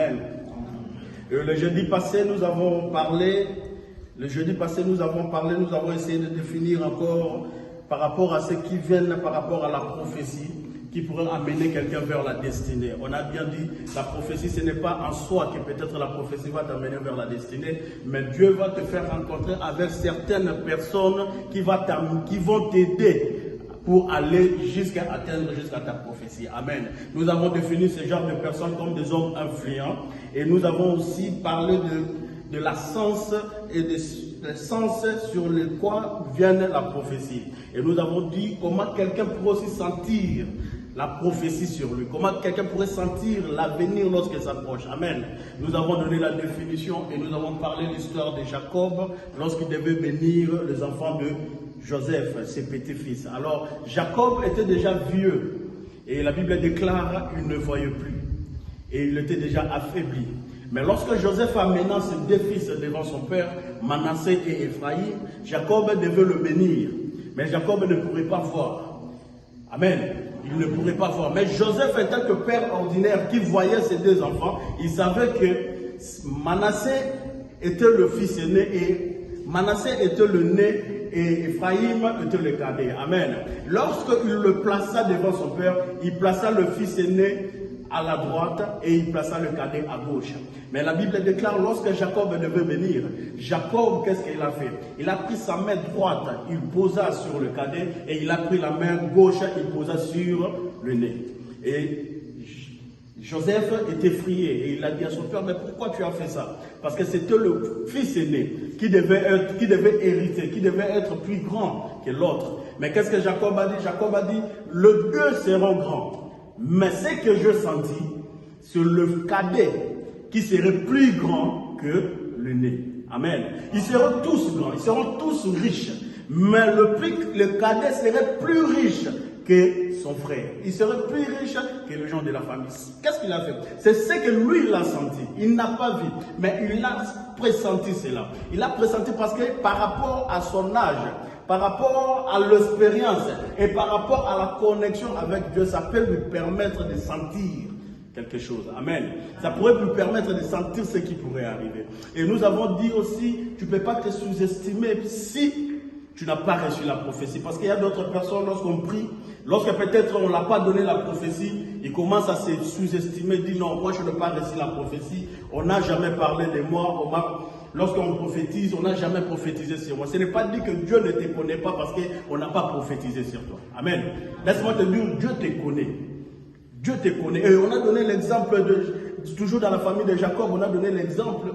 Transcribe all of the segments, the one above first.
Amen. Le jeudi passé, nous avons parlé, nous avons essayé de définir encore par rapport à ce qui vient, par rapport à la prophétie, qui pourrait amener quelqu'un vers la destinée. On a bien dit, la prophétie, ce n'est pas en soi que peut-être la prophétie va t'amener vers la destinée, mais Dieu va te faire rencontrer avec certaines personnes qui vont t'aider pour aller jusqu'à atteindre jusqu'à ta prophétie. Amen. Nous avons défini ce genre de personnes comme des hommes influents et nous avons aussi parlé de la sens et des sens sur le quoi vient la prophétie. Et nous avons dit comment quelqu'un pourrait aussi sentir la prophétie sur lui, comment quelqu'un pourrait sentir l'avenir lorsqu'il s'approche. Amen. Nous avons donné la définition et nous avons parlé de l'histoire de Jacob lorsqu'il devait bénir les enfants de Joseph, ses petits-fils. Alors, Jacob était déjà vieux et la Bible déclare qu'il ne voyait plus et il était déjà affaibli. Mais lorsque Joseph amena ses deux fils devant son père, Manassé et Ephraïm, Jacob devait le bénir. Mais Jacob ne pourrait pas voir. Amen. Il ne pourrait pas voir. Mais Joseph, en tant que père ordinaire qui voyait ses deux enfants, il savait que Manassé était le fils aîné et Manassé était le né et Ephraïm était le cadet. Amen. Lorsqu'il le plaça devant son père, il plaça le fils aîné à la droite et il plaça le cadet à gauche. Mais la Bible déclare, lorsque Jacob devait venir, Jacob, qu'est-ce qu'il a fait? Il a pris sa main droite, il posa sur le cadet, et il a pris la main gauche, il posa sur le nez. Et Joseph était effrayé et il a dit à son père, mais pourquoi tu as fait ça? Parce que c'était le fils aîné qui devait hériter, qui devait être plus grand que l'autre. Mais qu'est-ce que Jacob a dit? Jacob a dit, les deux seront grands. Mais ce que je sentis, c'est le cadet qui serait plus grand que le né. Amen. Ils seront tous grands, ils seront tous riches. Mais le cadet serait plus riche que son frère. Il serait plus riche que les gens de la famille. Qu'est-ce qu'il a fait? C'est ce que lui, il a senti. Il n'a pas vu, mais il a pressenti cela. Il a pressenti parce que par rapport à son âge, par rapport à l'expérience et par rapport à la connexion avec Dieu, ça peut lui permettre de sentir quelque chose. Amen. Ça pourrait lui permettre de sentir ce qui pourrait arriver. Et nous avons dit aussi, tu ne peux pas te sous-estimer si tu n'as pas reçu la prophétie. Parce qu'il y a d'autres personnes, lorsqu'on prie, lorsque peut-être on ne l'a pas donné la prophétie, ils commencent à se sous-estimer, disent non, moi je n'ai pas reçu la prophétie, on n'a jamais parlé de moi, lorsqu'on prophétise, on n'a jamais prophétisé sur moi. Ce n'est pas dit que Dieu ne te connaît pas parce qu'on n'a pas prophétisé sur toi. Amen. Laisse-moi te dire, Dieu te connaît. Dieu te connaît. Et on a donné l'exemple, toujours dans la famille de Jacob, on a donné l'exemple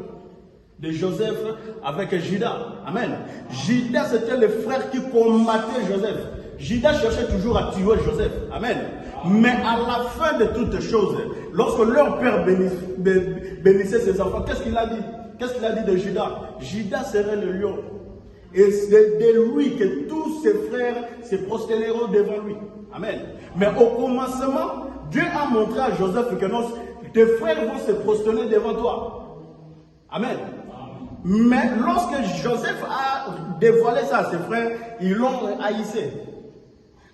de Joseph avec Judas. Amen. Judas, c'était le frère qui combattait Joseph. Judas cherchait toujours à tuer Joseph. Amen. Mais à la fin de toutes choses, lorsque leur père bénissait ses enfants, qu'est-ce qu'il a dit? Qu'est-ce qu'il a dit de Judas? Judas serait le lion. Et c'est de lui que tous ses frères se prosternèrent devant lui. Amen. Mais au commencement, Dieu a montré à Joseph que non, tes frères vont se prosterner devant toi. Amen. Mais lorsque Joseph a dévoilé ça à ses frères, ils l'ont haïssé.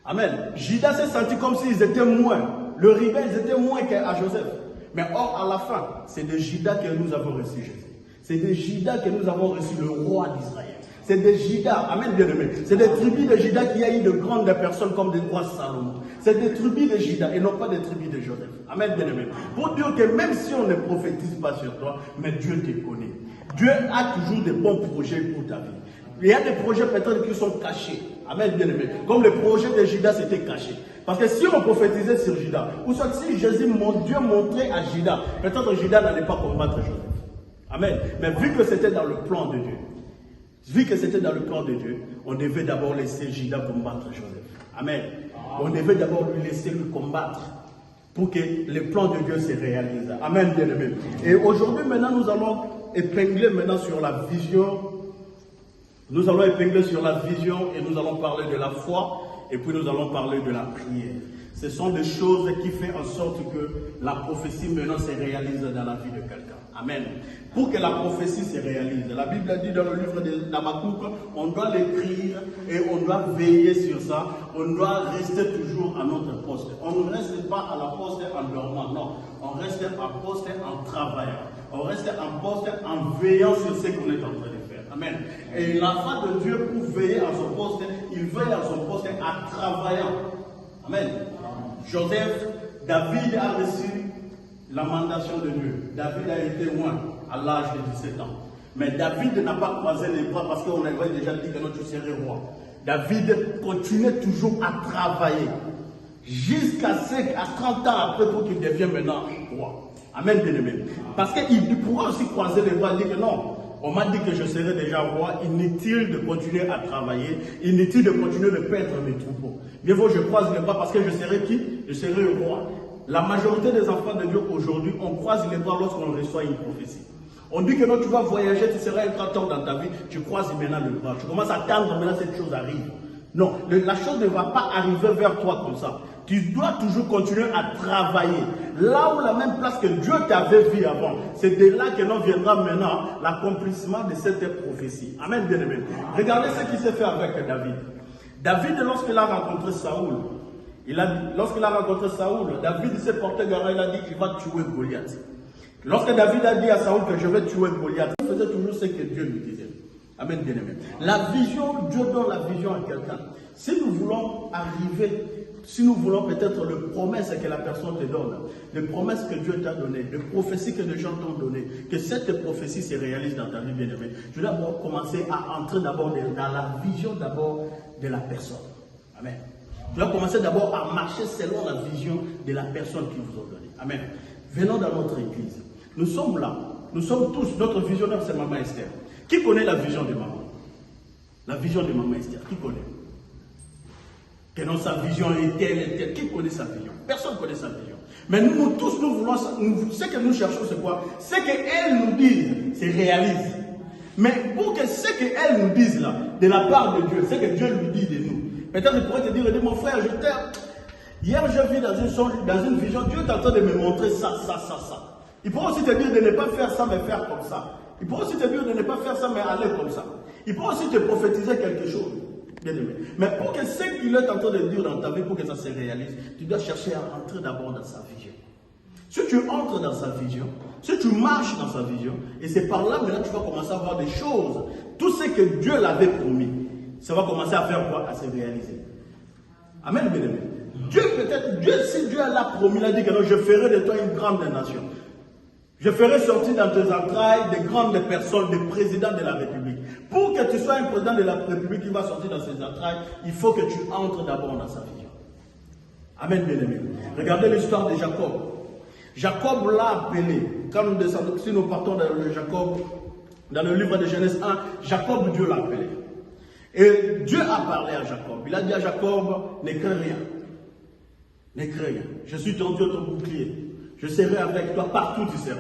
Amen. Judas s'est senti comme s'ils étaient moins. Le rival, ils étaient moins qu'à Joseph. Mais or, à la fin, c'est de Judas que nous avons reçu Jésus. C'est de Judas que nous avons reçu le roi d'Israël. C'est de Judas, amen bien aimé. C'est des tribus de Judas qui a eu de grandes personnes comme des rois Salomon. C'est des tribus de Judas et non pas des tribus de Joseph. Amen bien aimé. Pour dire que même si on ne prophétise pas sur toi, mais Dieu te connaît. Dieu a toujours de bons projets pour ta vie. Il y a des projets peut-être qui sont cachés. Amen bien aimé. Comme le projet de Judas était caché. Parce que si on prophétisait sur Judas, ou soit si Jésus, mon Dieu, montrait à Judas, peut-être Judas n'allait pas combattre Joseph. Amen. Mais vu que c'était dans le plan de Dieu, on devait d'abord laisser Judas combattre Joseph. Amen. On devait d'abord lui laisser lui combattre pour que les plans de Dieu se réalisent. Amen, bien aimé. Et aujourd'hui, maintenant, nous allons épingler maintenant sur la vision. Nous allons épingler sur la vision et nous allons parler de la foi et puis nous allons parler de la prière. Ce sont des choses qui font en sorte que la prophétie maintenant se réalise dans la vie de quelqu'un. Amen. Pour que la prophétie se réalise. La Bible dit dans le livre de Habakkuk, on doit l'écrire et on doit veiller sur ça. On doit rester toujours à notre poste. On ne reste pas à la poste en dormant, non. On reste à poste en travaillant. On reste en poste en veillant sur ce qu'on est en train de faire. Amen. Et l'enfant de Dieu, pour veiller à son poste, il veille à son poste en travaillant. Amen. Joseph, David a reçu la mandation de Dieu. David a été loin à l'âge de 17 ans. Mais David n'a pas croisé les bras parce qu'on avait déjà dit que non, tu serais roi. David continuait toujours à travailler jusqu'à 30 ans après pour qu'il devienne maintenant roi. Amen, bien-aimé. Parce qu'il pourra aussi croiser les bras et dire que non, on m'a dit que je serai déjà roi, inutile de continuer à travailler, inutile de continuer de perdre mes troupeaux. Bien vaut je croise les bras parce que je serai qui? Je serai le roi. La majorité des enfants de Dieu aujourd'hui, on croise les bras lorsqu'on reçoit une prophétie. On dit que non, tu vas voyager, tu seras un grand homme dans ta vie, tu croises maintenant le bras. Tu commences à attendre, maintenant cette chose arrive. Non, la chose ne va pas arriver vers toi comme ça. Tu dois toujours continuer à travailler. Là où la même place que Dieu t'avait vu avant, c'est de là que l'on viendra maintenant l'accomplissement de cette prophétie. Amen, bien-aimé. Regardez ce qui s'est fait avec David. David, lorsqu'il a rencontré Saoul, David s'est porté garant, il a dit qu'il va tuer Goliath. Lorsque David a dit à Saoul que je vais tuer Goliath, il faisait toujours ce que Dieu lui disait. Amen, bien-aimé. La vision, Dieu donne la vision à quelqu'un. Si nous voulons arriver, si nous voulons peut-être les promesses que la personne te donne, les promesses que Dieu t'a données, les prophéties que les gens t'ont données, que cette prophétie se réalise dans ta vie, bien-aimé, je dois d'abord commencer à entrer d'abord dans la vision d'abord de la personne. Amen. Tu dois commencer d'abord à marcher selon la vision de la personne qui vous a donné. Amen. Venons dans notre église. Nous sommes là. Nous sommes tous, notre visionnaire, c'est Maman Esther. Qui connaît la vision de Maman? La vision de Maman Esther, qui connaît? Que non, sa vision est telle et telle. Qui connaît sa vision? Personne ne connaît sa vision. Mais nous tous, nous voulons, ce que nous cherchons, c'est quoi? Ce qu'elle nous dit, c'est réalise. Mais pour que ce qu'elle nous dise là, de la part de Dieu, ce que Dieu lui dit de nous, peut-être il pourrait te dire, mon frère, je t'aime. Hier, je vis dans une vision, Dieu est en train de me montrer ça. Il pourrait aussi te dire de ne pas faire ça, mais faire comme ça. Il pourrait aussi te dire de ne pas faire ça, mais aller comme ça. Il pourrait aussi te prophétiser quelque chose. Bien aimé. Mais pour que ce qu'il est en train de dire dans ta vie, pour que ça se réalise, tu dois chercher à entrer d'abord dans sa vision. Si tu entres dans sa vision, si tu marches dans sa vision, et c'est par là maintenant tu vas commencer à voir des choses. Tout ce que Dieu l'avait promis, ça va commencer à faire quoi? À se réaliser. Amen, bien aimé. Si Dieu l'a promis, il a dit que non, je ferai de toi une grande nation. Je ferai sortir dans tes entrailles des grandes personnes, des présidents de la République. Pour que tu sois un président de la République qui va sortir dans ses entrailles, il faut que tu entres d'abord dans sa vision. Amen, bien-aimé. Regardez l'histoire de Jacob. Jacob l'a appelé. Quand nous descendons, si nous partons dans le livre de Genèse 1, Jacob, Dieu l'a appelé. Et Dieu a parlé à Jacob. Il a dit à Jacob, ne crains rien. Ne crains rien. Je suis ton Dieu, ton bouclier. Je serai avec toi partout où tu seras.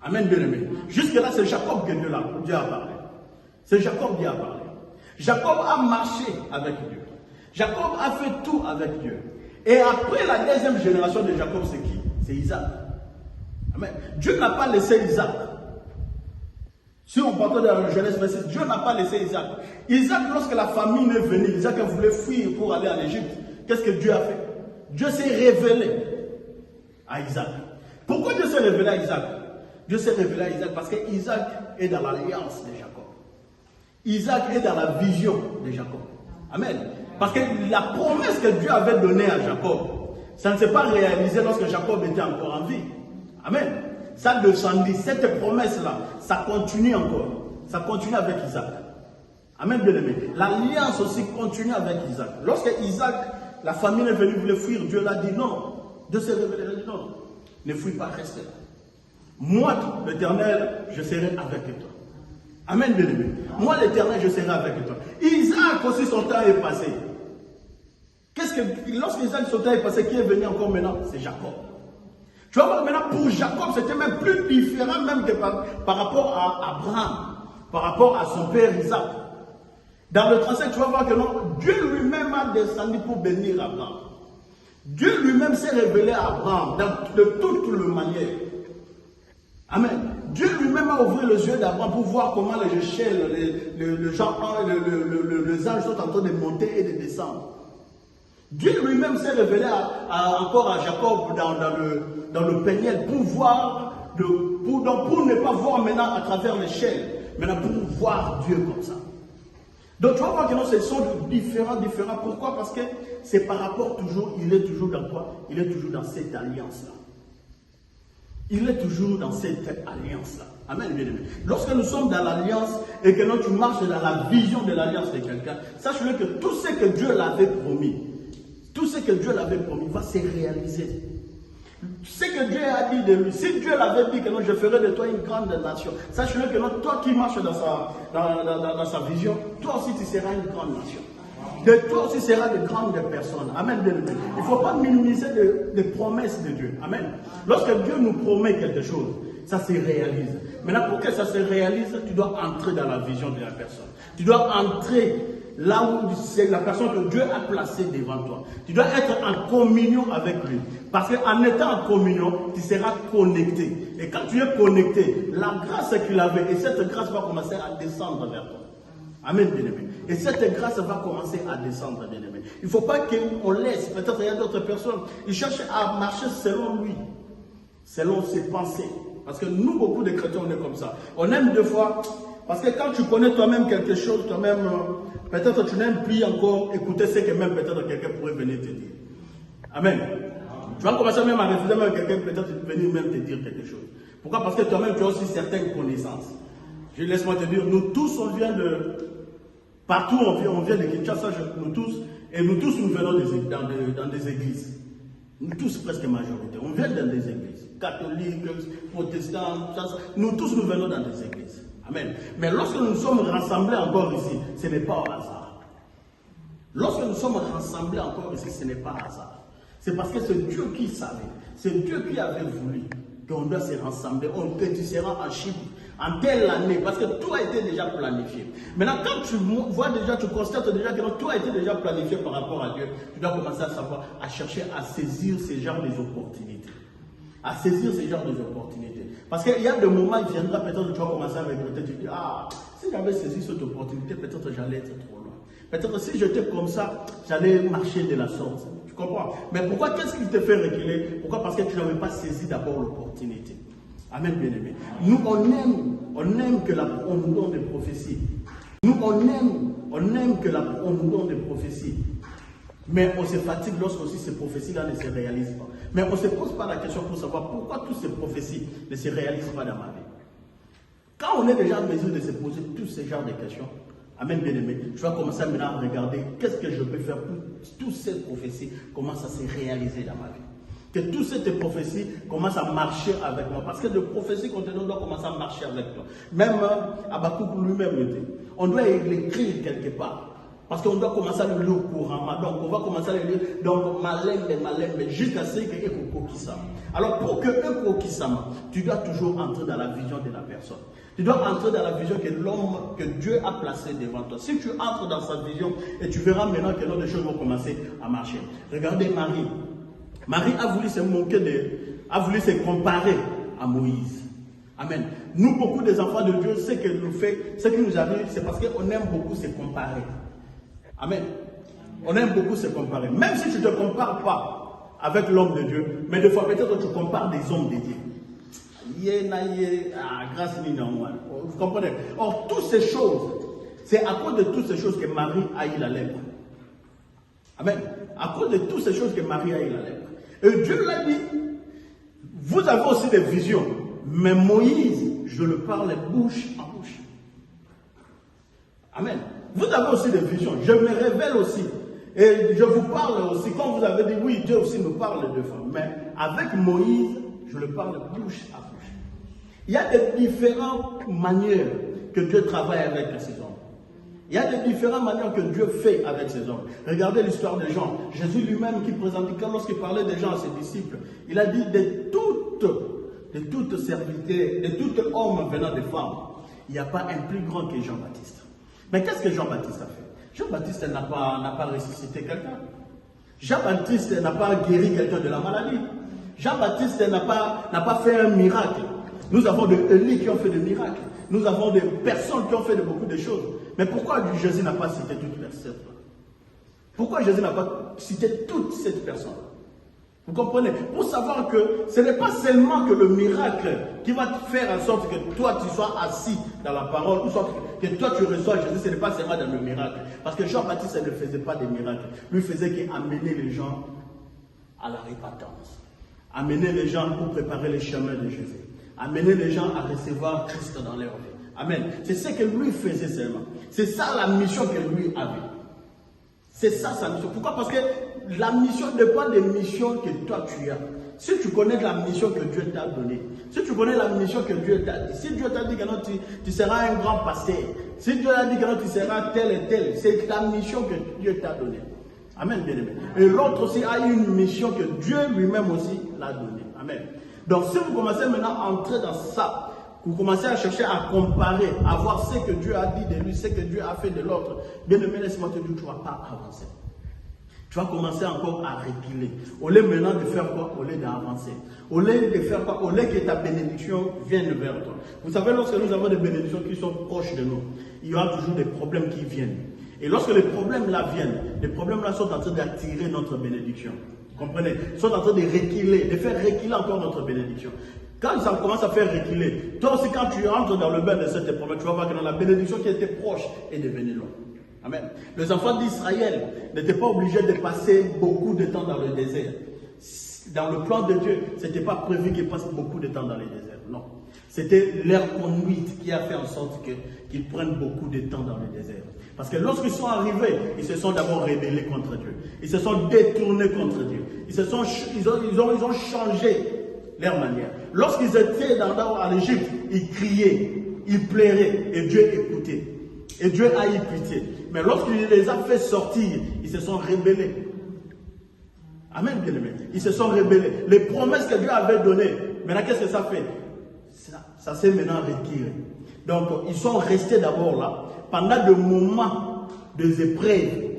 Amen, bien-aimé. Jusque-là, c'est Jacob que Dieu a parlé. C'est Jacob qui a parlé. Jacob a marché avec Dieu. Jacob a fait tout avec Dieu. Et après la deuxième génération de Jacob, c'est qui? C'est Isaac. Amen. Dieu n'a pas laissé Isaac. Si on partait dans la Genèse 26, Dieu n'a pas laissé Isaac. Isaac, lorsque la famine est venue, Isaac voulait fuir pour aller en Égypte. Qu'est-ce que Dieu a fait? Dieu s'est révélé à Isaac. Pourquoi Dieu s'est révélé à Isaac? Dieu s'est révélé à Isaac parce que Isaac est dans l'alliance de Jacob. Isaac est dans la vision de Jacob. Amen. Parce que la promesse que Dieu avait donnée à Jacob, ça ne s'est pas réalisé lorsque Jacob était encore en vie. Amen. Ça descendit, cette promesse-là, ça continue encore. Ça continue avec Isaac. Amen, bien-aimé. L'alliance aussi continue avec Isaac. Lorsque Isaac, la famille est venue, voulait fuir, Dieu l'a dit non. Dieu s'est révélé, il a dit non. Ne fuis pas, reste là. Moi, l'Éternel, je serai avec toi. Amen, bien-aimé. Moi, l'Éternel, je serai avec toi. Isaac aussi, son temps est passé. Lorsqu'Isaac, son temps est passé, qui est venu encore maintenant? C'est Jacob. Tu vas voir maintenant, pour Jacob, c'était même plus différent même que par rapport à Abraham, par rapport à son père Isaac. Dans le 35, tu vas voir que non, Dieu lui-même a descendu pour bénir Abraham. Dieu lui-même s'est révélé à Abraham de toutes les manières. Amen. doit ouvrir les yeux d'Abraham pour voir comment les échelles, les anges sont en train de monter et de descendre. Dieu lui-même s'est révélé encore à Jacob dans le péniel pour voir, pour ne pas voir maintenant à travers l'échelle, maintenant pour voir Dieu comme ça. Donc tu vas voir que non, ce sont différents. Pourquoi? Parce que c'est par rapport toujours, il est toujours dans quoi? Il est toujours dans cette alliance-là. Il est toujours dans cette alliance-là. Amen, bien aimé. Lorsque nous sommes dans l'alliance et que non, tu marches dans la vision de l'alliance de quelqu'un, sache-le que tout ce que Dieu l'avait promis, va se réaliser. Ce que Dieu a dit de lui, si Dieu l'avait dit que non, je ferai de toi une grande nation, sache-le que non, toi qui marches dans sa vision, toi aussi tu seras une grande nation. De toi aussi sera de grandes personnes. Amen, bien aimé. Il ne faut pas minimiser les promesses de Dieu. Amen. Lorsque Dieu nous promet quelque chose, ça se réalise. Maintenant, pour que ça se réalise, tu dois entrer dans la vision de la personne. Tu dois entrer là où c'est la personne que Dieu a placée devant toi. Tu dois être en communion avec lui. Parce qu'en étant en communion, tu seras connecté. Et quand tu es connecté, la grâce qu'il avait, et cette grâce va commencer à descendre vers toi. Amen, bien-aimé. Et cette grâce va commencer à descendre, bien-aimé. Il ne faut pas qu'on laisse, peut-être il y a d'autres personnes, ils cherchent à marcher selon lui, selon ses pensées. Parce que nous, beaucoup de chrétiens, on est comme ça. On aime des fois, parce que quand tu connais toi-même quelque chose, toi-même, peut-être tu n'aimes plus encore écouter ce que même peut-être quelqu'un pourrait venir te dire. Amen. Tu vas commencer même à refuser même quelqu'un peut-être venir même te dire quelque chose. Pourquoi? Parce que toi-même, tu as aussi certaines connaissances. Laisse-moi te dire, nous tous, on vient de... Partout, on vient de Kinshasa, nous tous nous venons dans des églises. Nous tous, presque majorité. On vient dans des églises. Catholiques, protestants, nous tous nous venons dans des églises. Amen. Mais lorsque nous sommes rassemblés encore ici, ce n'est pas au hasard. Lorsque nous sommes rassemblés encore ici, ce n'est pas hasard. C'est parce que c'est Dieu qui savait. C'est Dieu qui avait voulu qu'on doit se rassembler. Que tu seras en Chypre en telle année, parce que tout a été déjà planifié. Maintenant, quand tu vois déjà, tu constates déjà que tout a été déjà planifié par rapport à Dieu, tu dois commencer à savoir, à chercher à saisir ces genres d'opportunités. À saisir ces genres d'opportunités. Parce qu'il y a des moments, il viendra peut-être, tu vas commencer à regretter, tu dis, ah, si j'avais saisi cette opportunité, peut-être j'allais être trop loin. Peut-être si j'étais comme ça, j'allais marcher de la sorte. Tu comprends? Mais pourquoi, qu'est-ce qui te fait reculer? Pourquoi? Parce que tu n'avais pas saisi d'abord l'opportunité. Amen, bien-aimé. Nous, on aime que on nous donne des prophéties. Nous, on aime que on nous donne des prophéties. Mais on se fatigue lorsque aussi ces prophéties-là ne se réalisent pas. Mais on ne se pose pas la question pour savoir pourquoi toutes ces prophéties ne se réalisent pas dans ma vie. Quand on est déjà en mesure de se poser tous ces genres de questions, amen, bien-aimé, tu vas commencer maintenant à regarder qu'est-ce que je peux faire pour que toutes ces prophéties commencent à se réaliser dans ma vie. Que toutes ces prophéties commencent à marcher avec moi. Parce que les prophéties qu'on te donne doivent commencer à marcher avec toi. Même Habakkuk lui-même le dit. On doit l'écrire quelque part. Parce qu'on doit commencer à le lire couramment. Donc on va commencer à le lire. Donc malembe, jusqu'à ce que Ekoko Kisama. Alors pour que Ekoko Kisama, tu dois toujours entrer dans la vision de la personne. Tu dois entrer dans la vision que l'homme, que Dieu a placé devant toi. Si tu entres dans sa vision, et tu verras maintenant que l'autre choses vont commencer à marcher. Regardez Marie. Marie a voulu se comparer à Moïse. Amen. Nous, beaucoup des enfants de Dieu, ce qui nous arrive, c'est parce qu'on aime beaucoup se comparer. Amen. On aime beaucoup se comparer. Même si tu ne te compares pas avec l'homme de Dieu, mais des fois peut-être tu compares des hommes de Dieu. Grâce vous comprenez? Or, toutes ces choses, c'est à cause de toutes ces choses que Marie a eu la lèpre. Amen. À cause de toutes ces choses que Marie a eu la lèpre. Et Dieu l'a dit, vous avez aussi des visions, mais Moïse, je le parle bouche en bouche. Amen. Vous avez aussi des visions, je me révèle aussi. Et je vous parle aussi, quand vous avez dit, oui, Dieu aussi nous parle de femmes, mais avec Moïse, je le parle bouche à bouche. Il y a des différentes manières que Dieu travaille avec ces hommes. Il y a des différentes manières que Dieu fait avec ces hommes. Regardez l'histoire de Jean. Jésus lui-même qui présentait, lorsqu'il parlait des gens à ses disciples, il a dit de toute serviteur, de tout homme venant des femmes, il n'y a pas un plus grand que Jean-Baptiste. Mais qu'est-ce que Jean-Baptiste a fait? Jean-Baptiste n'a pas ressuscité quelqu'un. Jean-Baptiste n'a pas guéri quelqu'un de la maladie. Jean-Baptiste n'a pas fait un miracle. Nous avons des Élie qui ont fait des miracles. Nous avons des personnes qui ont fait beaucoup de choses. Mais pourquoi Jésus n'a pas cité toutes les personnes? Pourquoi Jésus n'a pas cité toutes ces personnes? Vous comprenez? Pour savoir que ce n'est pas seulement que le miracle qui va te faire en sorte que toi tu sois assis dans la parole, ou soit que toi tu reçois Jésus, ce n'est pas seulement dans le miracle. Parce que Jean-Baptiste ne faisait pas des miracles. Lui faisait qu'amener les gens à la repentance. Amener les gens pour préparer les chemins de Jésus. Amener les gens à recevoir Christ dans leur vie. Amen. C'est ce que lui faisait seulement. C'est ça la mission que lui avait. C'est ça sa mission. Pourquoi? Parce que la mission n'est pas des missions que toi tu as. Si tu connais la mission que Dieu t'a donnée, si tu connais la mission que Dieu t'a dit, si Dieu t'a dit que non, tu seras un grand pasteur, si Dieu t'a dit que non, tu seras tel et tel, c'est la mission que Dieu t'a donnée. Amen, bien-aimé. Et l'autre aussi a une mission que Dieu lui-même aussi l'a donnée. Amen. Donc si vous commencez maintenant à entrer dans ça, vous commencez à chercher à comparer, à voir ce que Dieu a dit de lui, ce que Dieu a fait de l'autre, bien-aimé, laisse-moi te dire, tu ne vas pas avancer. Tu vas commencer encore à reculer. Au lieu maintenant de faire quoi? Au lieu d'avancer. Au lieu de faire quoi? Au lieu que ta bénédiction vienne vers toi. Vous savez, lorsque nous avons des bénédictions qui sont proches de nous, il y aura toujours des problèmes qui viennent. Et lorsque les problèmes là viennent, les problèmes là sont en train d'attirer notre bénédiction. Vous comprenez? Ils sont en train de reculer, de faire reculer encore notre bénédiction. Quand ça commence à faire reculer, toi aussi quand tu rentres dans le bain de cette problème, tu vas voir que dans la bénédiction qui était proche est devenue loin. Amen. Les enfants d'Israël n'étaient pas obligés de passer beaucoup de temps dans le désert. Dans le plan de Dieu, ce n'était pas prévu qu'ils passent beaucoup de temps dans le désert. Non. C'était leur conduite qui a fait en sorte qu'ils prennent beaucoup de temps dans le désert. Parce que lorsqu'ils sont arrivés, ils se sont d'abord rébellés contre Dieu. Ils se sont détournés contre Dieu. Ils ont changé leur manière. Lorsqu'ils étaient en Égypte, ils criaient, ils pleuraient et Dieu écoutait. Et Dieu a eu pitié. Mais lorsqu'il les a fait sortir, ils se sont rebellés. Amen, bien-aimé. Ils se sont rebellés. Les promesses que Dieu avait données, maintenant qu'est-ce que ça fait? Ça s'est maintenant retiré. Donc, ils sont restés d'abord là, pendant des moments des épreuves.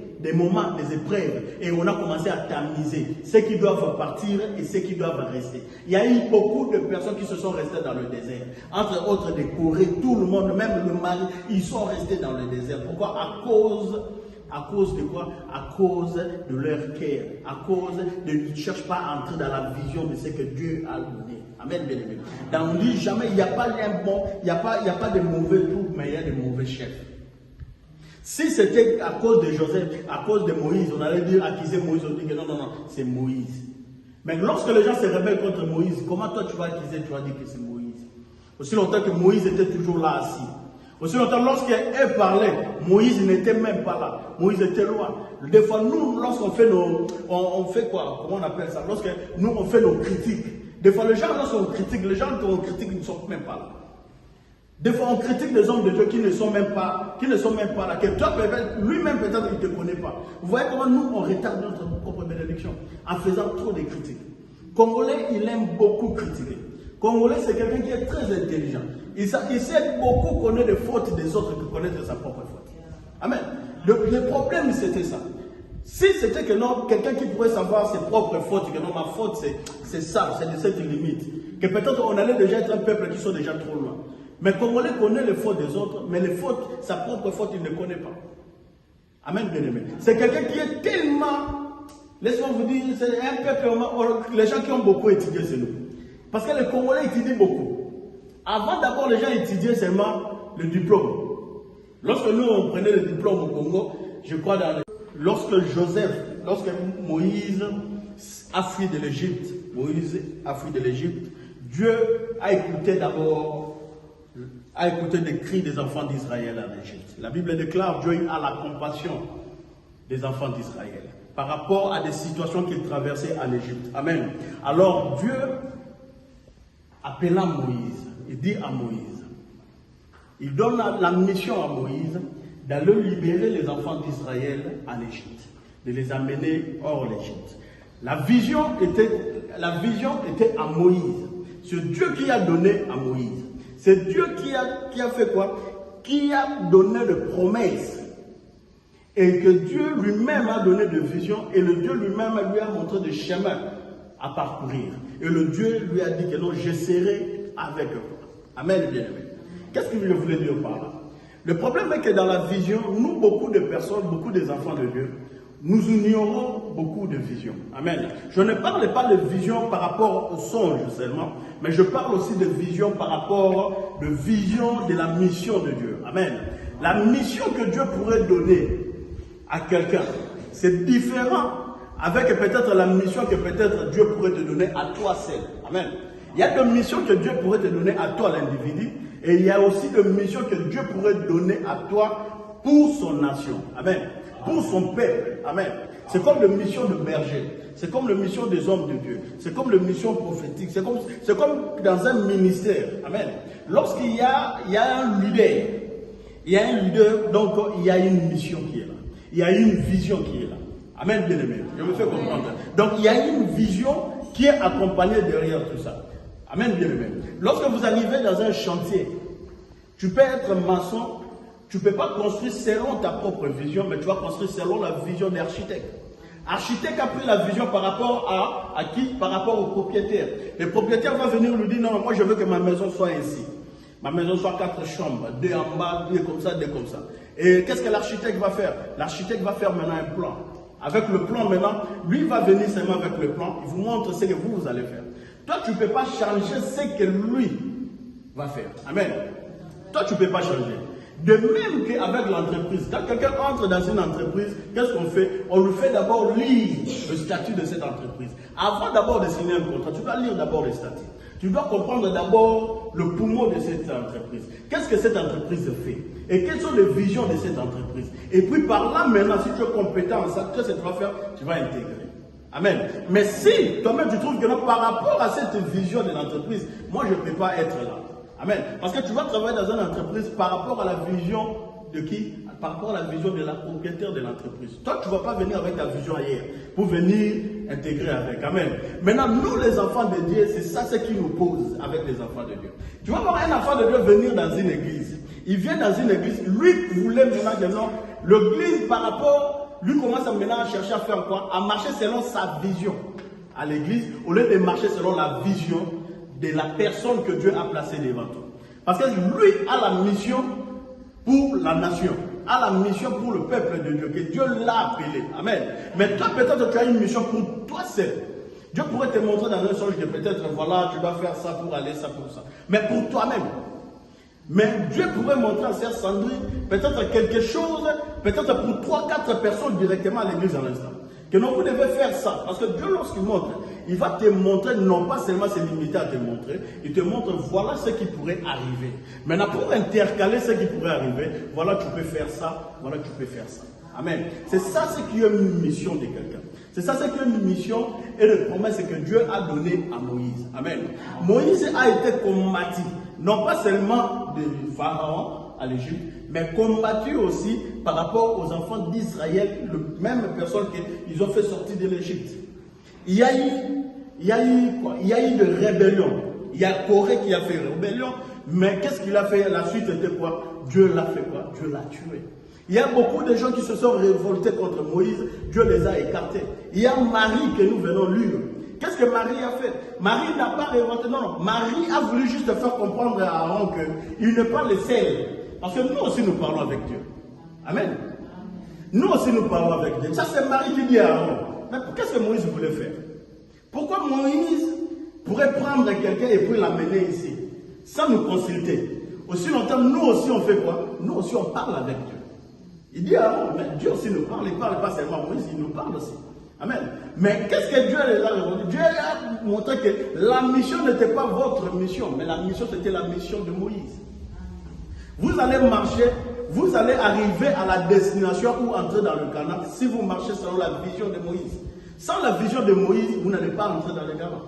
Et on a commencé à tamiser ceux qui doivent partir et ceux qui doivent rester. Il y a eu beaucoup de personnes qui se sont restées dans le désert. Entre autres des Corées, tout le monde, même le mari, ils sont restés dans le désert. Pourquoi? À cause de quoi? À cause de leur cœur. À cause de ils ne cherchent pas à entrer dans la vision de ce que Dieu a donné. Amen, bien aimé. On ne dit jamais, il n'y a pas un bon, il n'y a pas de mauvais troupes, mais il y a de mauvais chefs. Si c'était à cause de Joseph, à cause de Moïse, on allait dire accuser Moïse, on dit que non, c'est Moïse. Mais lorsque les gens se rebellent contre Moïse, comment toi tu vas accuser, tu vas dire que c'est Moïse? Aussi longtemps que Moïse était toujours là assis. Aussi longtemps, lorsqu'elle parlait, Moïse n'était même pas là. Moïse était loin. Des fois, nous, lorsqu'on fait on fait quoi? Comment on appelle ça? Lorsque nous, on fait nos critiques. Des fois, les gens, lorsqu'on critique, les gens qu'on critique ne sont même pas là. Des fois, on critique des hommes de Dieu qui ne sont même pas là. Que toi, lui-même, peut-être, il ne te connaît pas. Vous voyez comment nous, on retarde notre propre bénédiction en faisant trop de critiques. Congolais, il aime beaucoup critiquer. Congolais, c'est quelqu'un qui est très intelligent. Il sait beaucoup connaître les fautes des autres que connaître sa propre faute. Amen. Le problème, c'était ça. Si c'était que non, quelqu'un qui pourrait savoir ses propres fautes, que non, ma faute, c'est ça, c'est de cette limite. Que peut-être on allait déjà être un peuple qui sont déjà trop loin. Mais Congolais connaît les fautes des autres, mais les fautes, sa propre faute, il ne connaît pas. Amen, bien-aimé. C'est quelqu'un qui est tellement, laissez-moi vous dire, c'est un peuple, les gens qui ont beaucoup étudié, c'est nous. Parce que les Congolais étudient beaucoup. Avant d'abord, les gens étudiaient seulement le diplôme. Lorsque nous, on prenait le diplôme au Congo, je crois, lorsque Moïse a fui de l'Égypte, Dieu a écouté les cris des enfants d'Israël en Égypte. La Bible déclare Dieu a la compassion des enfants d'Israël par rapport à des situations qu'ils traversaient en Égypte. Amen. Alors Dieu, appelant Moïse, il dit à Moïse, il donne la mission à Moïse d'aller libérer les enfants d'Israël en Égypte, de les amener hors l'Égypte. La vision était à Moïse. C'est Dieu qui a donné à Moïse. C'est Dieu qui a fait quoi? Qui a donné des promesses. Et que Dieu lui-même a donné des visions. Et le Dieu lui-même lui a montré des chemins à parcourir. Et le Dieu lui a dit que non, je serai avec eux. Amen, bien-aimé. Qu'est-ce que je voulais dire par là? Le problème est que dans la vision, nous, beaucoup de personnes, beaucoup des enfants de Dieu, nous ignorons beaucoup de visions. Amen. Je ne parle pas de vision par rapport au songe seulement, mais je parle aussi de vision par rapport de vision de la mission de Dieu. Amen. La mission que Dieu pourrait donner à quelqu'un, c'est différent avec peut-être la mission que peut-être Dieu pourrait te donner à toi seul. Amen. Il y a des missions que Dieu pourrait te donner à toi l'individu, et il y a aussi des missions que Dieu pourrait donner à toi pour son nation. Amen. Pour son peuple. Amen. C'est comme la mission de berger. C'est comme la mission des hommes de Dieu. C'est comme la mission prophétique. C'est comme dans un ministère. Amen. Lorsqu'il y a un leader, donc il y a une mission qui est là. Il y a une vision qui est là. Amen, bien-aimé. Je me fais comprendre. Donc il y a une vision qui est accompagnée derrière tout ça. Amen, bien-aimé. Lorsque vous arrivez dans un chantier, tu peux être maçon, tu ne peux pas construire selon ta propre vision, mais tu vas construire selon la vision de l'architecte. L'architecte a pris la vision par rapport à qui? Par rapport au propriétaire. Le propriétaire va venir lui dire, non, moi je veux que ma maison soit ainsi. Ma maison soit 4 chambres, 2 en bas, 2 comme ça, 2 comme ça. Et qu'est-ce que l'architecte va faire? L'architecte va faire maintenant un plan. Avec le plan maintenant, lui va venir seulement avec le plan, il vous montre ce que vous allez faire. Toi, tu ne peux pas changer ce que lui va faire. Amen. Toi, tu ne peux pas changer. De même qu'avec l'entreprise, quand quelqu'un entre dans une entreprise, qu'est-ce qu'on fait? On lui fait d'abord lire le statut de cette entreprise. Avant d'abord de signer un contrat, tu dois lire d'abord le statut. Tu dois comprendre d'abord le poumon de cette entreprise. Qu'est-ce que cette entreprise fait? Et quelles sont les visions de cette entreprise? Et puis par là maintenant, si tu es compétent en ça, qu'est-ce que tu vas faire? Tu vas intégrer. Amen. Mais si toi-même tu trouves que non, par rapport à cette vision de l'entreprise, moi je ne peux pas être là. Amen. Parce que tu vas travailler dans une entreprise par rapport à la vision de qui? Par rapport à la vision de la propriétaire de l'entreprise. Toi, tu ne vas pas venir avec ta vision ailleurs pour venir intégrer avec. Amen. Maintenant, nous les enfants de Dieu, c'est ça ce qui nous pose avec les enfants de Dieu. Tu vas voir un enfant de Dieu venir dans une église. Il vient dans une église, lui voulait maintenant l'église par rapport, lui commence maintenant à chercher à faire quoi? À marcher selon sa vision à l'église, au lieu de marcher selon la vision de la personne que Dieu a placée devant toi. Parce que lui a la mission pour la nation, a la mission pour le peuple de Dieu, que Dieu l'a appelé. Amen. Mais toi, peut-être tu as une mission pour toi seul. Dieu pourrait te montrer dans un songe que peut-être, voilà, tu dois faire ça pour aller, ça pour ça. Mais pour toi-même. Mais Dieu pourrait montrer à Sœur Sandrine peut-être quelque chose, peut-être pour 3-4 personnes directement à l'église à l'instant. Que non, vous devez faire ça. Parce que Dieu, lorsqu'il montre, il va te montrer, non pas seulement se limiter à te montrer, il te montre, voilà ce qui pourrait arriver. Maintenant, pour intercaler ce qui pourrait arriver, voilà, tu peux faire ça, voilà, tu peux faire ça. Amen. C'est ça ce qui est une mission de quelqu'un. C'est ça ce qui est une mission et une promesse que Dieu a donnée à Moïse. Amen. Moïse a été combattu, non pas seulement de Pharaon à l'Égypte, mais combattu aussi par rapport aux enfants d'Israël, les mêmes personnes qu'ils ont fait sortir de l'Égypte. Il y a eu de rébellion. Il y a Corée qui a fait rébellion, mais qu'est-ce qu'il a fait? La suite était quoi? Dieu l'a fait quoi? Dieu l'a tué. Il y a beaucoup de gens qui se sont révoltés contre Moïse, Dieu les a écartés. Il y a Marie que nous venons lire. Qu'est-ce que Marie a fait? Marie n'a pas révolté, non. Marie a voulu juste faire comprendre à Aaron qu'il n'est pas le seul. Parce que nous aussi nous parlons avec Dieu. Amen. Nous aussi nous parlons avec Dieu. Ça c'est Marie qui dit à Aaron. Mais qu'est-ce que Moïse voulait faire? Pourquoi Moïse pourrait prendre quelqu'un et puis l'amener ici, sans nous consulter? Aussi longtemps, nous aussi on fait quoi? Nous aussi on parle avec Dieu. Il dit à Aaron, mais Dieu aussi nous parle, il ne parle pas seulement Moïse, il nous parle aussi. Amen. Mais qu'est-ce que Dieu les a répondu? Dieu a montré que la mission n'était pas votre mission, mais la mission c'était la mission de Moïse. Vous allez marcher, vous allez arriver à la destination ou entrer dans le Canaan si vous marchez selon la vision de Moïse. Sans la vision de Moïse, vous n'allez pas entrer dans le Canaan.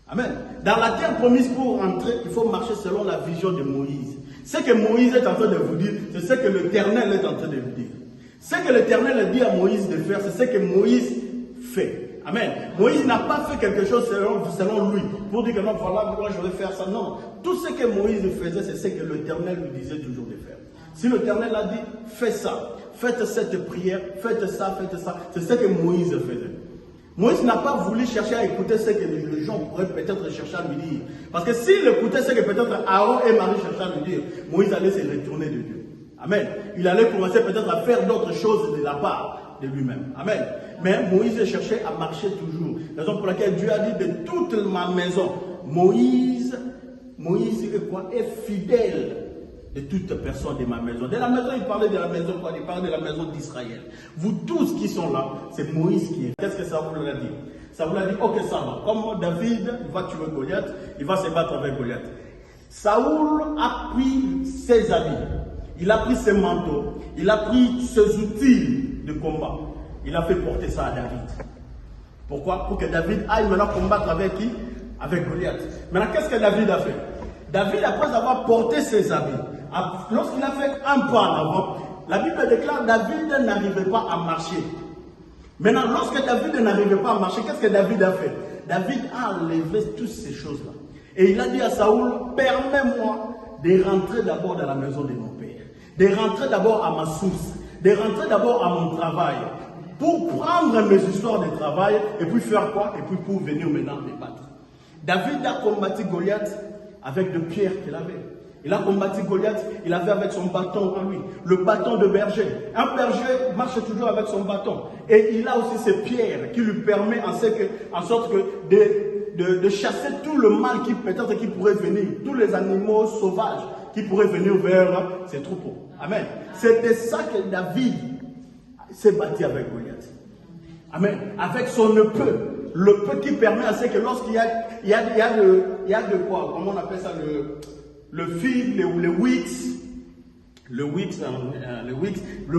Amen. Dans la terre promise pour entrer, il faut marcher selon la vision de Moïse. Ce que Moïse est en train de vous dire, c'est ce que l'Éternel est en train de vous dire. Ce que l'Éternel dit à Moïse de faire, c'est ce que Moïse fait. Amen. Moïse n'a pas fait quelque chose selon lui, pour dire que non, voilà, moi je vais faire ça. Non. Tout ce que Moïse faisait, c'est ce que l'Éternel lui disait toujours de faire. Si l'Éternel a dit, fais ça, faites cette prière, faites ça, c'est ce que Moïse faisait. Moïse n'a pas voulu chercher à écouter ce que les gens pourraient peut-être chercher à lui dire. Parce que s'il écoutait ce que peut-être Aaron et Marie cherchaient à lui dire, Moïse allait se retourner de Dieu. Amen. Il allait commencer peut-être à faire d'autres choses de la part de lui-même. Amen. Mais Moïse cherchait à marcher toujours. Raison pour laquelle Dieu a dit de toute ma maison, Moïse est quoi? Est fidèle de toute personne de ma maison. De la maison, il parlait de la maison quoi? Il parlait de la maison d'Israël. Vous tous qui sont là, c'est Moïse qui est. Qu'est-ce que ça vous l'a dit? Ça vous l'a dit, ok, ça va. Comme David, il va tuer Goliath, il va se battre avec Goliath. Saoul a pris ses habits, il a pris ses manteaux, il a pris ses outils de combat. Il a fait porter ça à David. Pourquoi? Pour que David aille maintenant combattre avec qui? Avec Goliath. Maintenant, qu'est-ce que David a fait? David, après avoir porté ses habits, lorsqu'il a fait un pas en avant, la Bible déclare que David n'arrivait pas à marcher. Maintenant, lorsque David n'arrivait pas à marcher, qu'est-ce que David a fait? David a enlevé toutes ces choses-là. Et il a dit à Saoul, permets-moi de rentrer d'abord dans la maison de mon père, de rentrer d'abord à ma source, de rentrer d'abord à mon travail, pour prendre mes histoires de travail, et puis faire quoi? Et puis pour venir maintenant me battre. David a combattu Goliath avec de pierres qu'il avait. Il a combattu Goliath, il avait avec son bâton en lui, le bâton de berger. Un berger marche toujours avec son bâton. Et il a aussi ces pierres qui lui permettent en sorte que de chasser tout le mal qui peut-être qui pourrait venir, tous les animaux sauvages qui pourraient venir vers ses troupeaux. Amen. C'était ça que David s'est battu avec Goliath. Amen. Avec son épée, le peu qui permet à ce que lorsqu'il y a de quoi, comment on appelle ça, le fil, le wix, le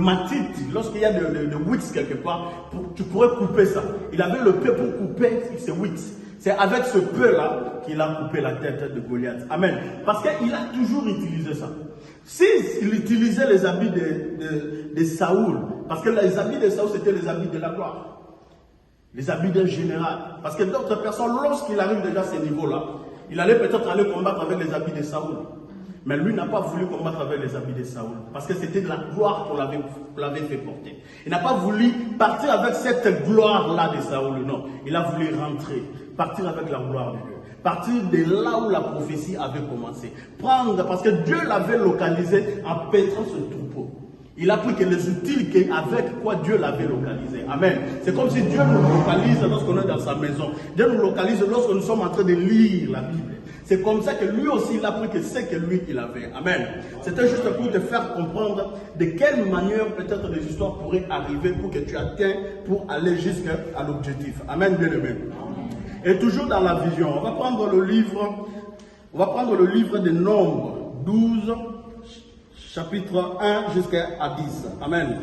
matite, lorsqu'il y a le wix quelque part, tu pourrais couper ça. Il avait le peu pour couper ce wix. C'est avec ce peu-là qu'il a coupé la tête de Goliath. Amen. Parce qu'il a toujours utilisé ça. S'il utilisait les habits de Saoul, parce que les habits de Saoul, c'était les habits de la gloire. Les habits d'un général. Parce que d'autres personnes, lorsqu'il arrive déjà à ce niveau-là, il allait peut-être aller combattre avec les habits de Saoul. Mais lui n'a pas voulu combattre avec les habits de Saoul. Parce que c'était de la gloire qu'on l'avait fait porter. Il n'a pas voulu partir avec cette gloire-là de Saoul. Non. Il a voulu rentrer. Partir avec la gloire de Dieu. Partir de là où la prophétie avait commencé. Prendre, parce que Dieu l'avait localisé en pétrant ce troupeau. Il a pris que les outils avec quoi Dieu l'avait localisé. Amen. C'est comme si Dieu nous localise lorsqu'on est dans sa maison. Dieu nous localise lorsque nous sommes en train de lire la Bible. C'est comme ça que lui aussi, il a pris que c'est que lui qu'il avait. Amen. C'était juste pour te faire comprendre de quelle manière peut-être les histoires pourraient arriver pour que tu atteignes, pour aller jusqu'à l'objectif. Amen, bien aimé. Et toujours dans la vision, on va prendre le livre des Nombres 12, chapitre 1 jusqu'à 10. Amen.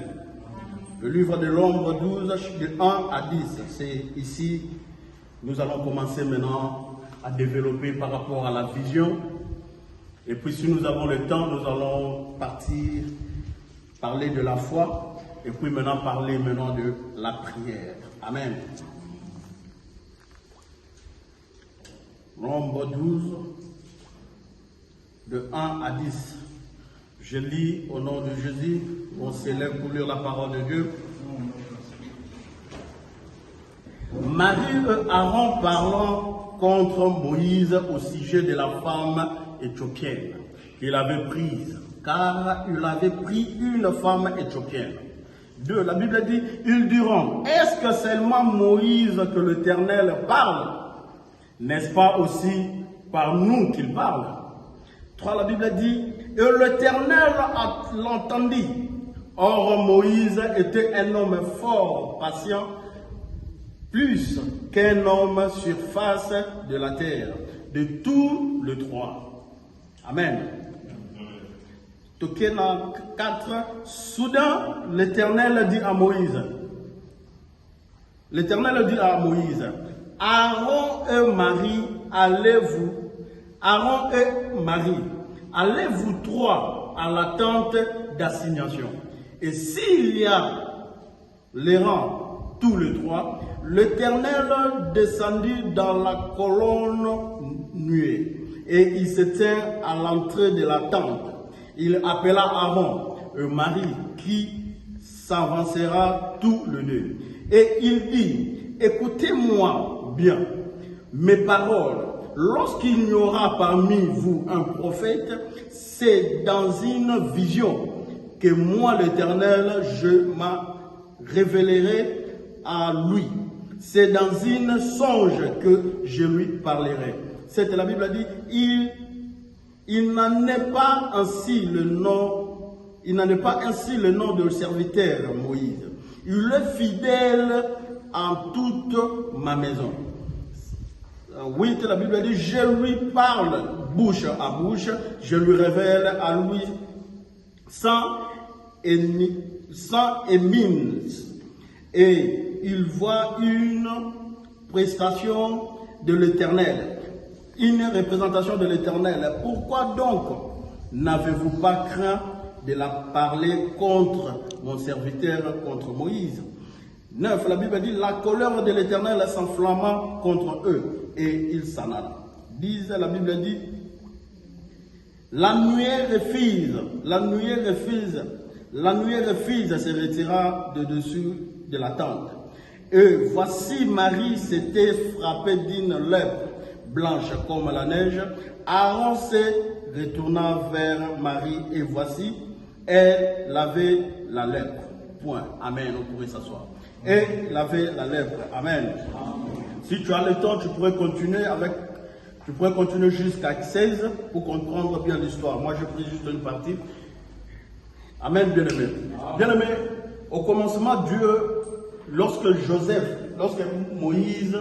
Le livre de Nombres 12, de 1 à 10. C'est ici, nous allons commencer maintenant à développer par rapport à la vision. Et puis si nous avons le temps, nous allons parler de la foi. Et puis maintenant parler maintenant de la prière. Amen. Nombre 12, de 1 à 10. Je lis au nom de Jésus. On s'élève pour lire la parole de Dieu. Marie et Aaron parlant contre Moïse au sujet de la femme éthiopienne qu'il avait prise, car il avait pris une femme éthiopienne. 2. La Bible dit, ils diront, est-ce que seulement Moïse que l'Éternel parle? N'est-ce pas aussi par nous qu'il parle? 3. La Bible dit, et l'Éternel l'entendit. Or Moïse était un homme fort, patient, plus qu'un homme sur face de la terre, de tous les trois. Amen. Tokena 4. Soudain, l'Éternel dit à Moïse, Aaron et Marie, allez-vous trois à la tente d'assignation. Et s'il y a les rangs, tous les trois, l'Éternel descendit dans la colonne nuée et il se tint à l'entrée de la tente. Il appela Aaron et Marie qui s'avancera tous les deux. Et il dit, écoutez-moi bien, mes paroles. Lorsqu'il y aura parmi vous un prophète, c'est dans une vision que moi, l'Éternel, je m'en révélerai à lui. C'est dans une songe que je lui parlerai. C'est la Bible a dit, il n'en est pas ainsi le nom, il n'en est pas ainsi le nom de serviteur Moïse. Il est fidèle en toute ma maison. Oui, la Bible dit, je lui parle bouche à bouche, je lui révèle à lui sans émine. Et il voit une prestation de l'Éternel, une représentation de l'Éternel. Pourquoi donc n'avez-vous pas craint de la parler contre mon serviteur, contre Moïse? 9, la Bible dit, la colère de l'Éternel s'enflamma contre eux et ils s'en allent. 10, la Bible dit, la nuée refuse se retira de dessus de la tente. Et voici Marie s'était frappée d'une lèpre blanche comme la neige. Aaron se retourna vers Marie et voici, elle avait la lèpre. Point. Amen. On pourrait s'asseoir. Et il avait la lèpre. Amen. Si tu as le temps, tu pourrais continuer jusqu'à 16 pour comprendre bien l'histoire. Moi, je pris juste une partie. Amen, bien-aimé. Bien-aimé, au commencement, Dieu, lorsque Moïse